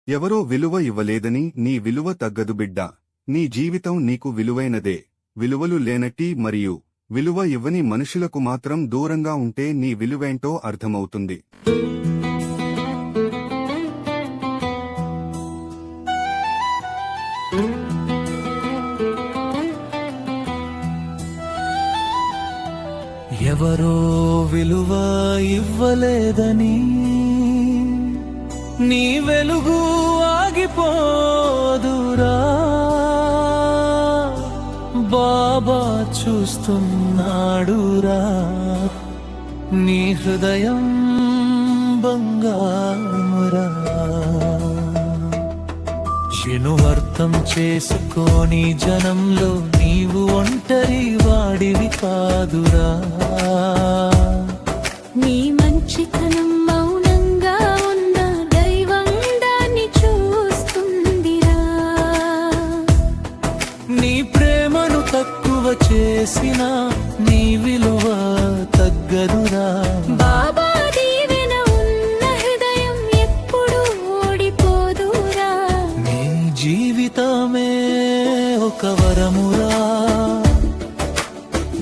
ఎవరో విలువ ఇవ్వలేదని నీ విలువ తగ్గదు బిడ్డా. నీ జీవితం నీకు విలువైనదే. విలువలు లేనట్టి మరియు విలువ ఇవ్వని మనుషులకు మాత్రం దూరంగా ఉంటే నీ విలువేంటో అర్థమవుతుంది. ఎవరో విలువ ఇవ్వలేదని నీ వెలుగు ఆగిపోదురా. బాబా చూస్తున్నాడురా. నీ హృదయం బంగారురా. శిను అర్థం చేసుకోని జనంలో నీవు ఒంటరి వాడివి కాదురా. నీ మంచితనం మౌనంగా ఉన్న దైవం దాన్ని చూస్తుందిరా. నీ ప్రేమను తక్కువ చేసిన నీ విలువ తగ్గదురా. బాబా దీవెన ఉన్న హృదయం ఎప్పుడు ఓడిపోదురా. నీ జీవితమే ఒక వరమురా.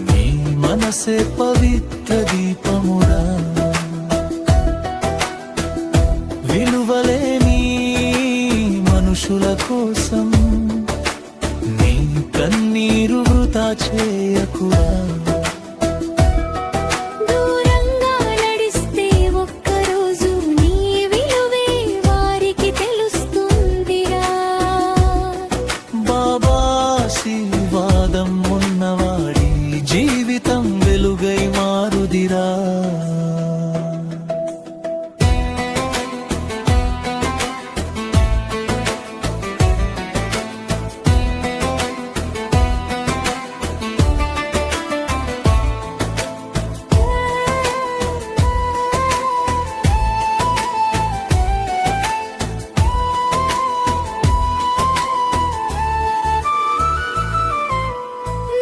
నీ మనసే పవిత్ర దీపమురా. విలువలేని మనుషుల కోసం నీ కన్నీరు వృథా చేయకురా. దూరంగా నడిస్తే ఒక్కరోజు నీ విలువే వారికి తెలుస్తుందిరా. బాబా ఆశీర్వాదం ఉన్నవాడి జీవితం వెలుగై మారుదిరా.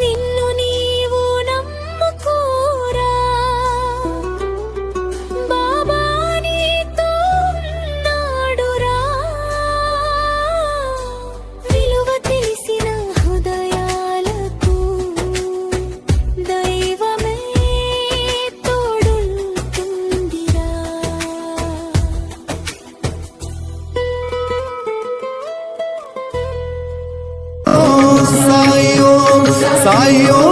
నిన్ను నీవు నమ్ముకోరా. బాబా నీతో ఉన్నాడురా. విలువ తెలిసిన హృదయాలకు దైవమే తోడుంటుందిరా. సాయి ఓం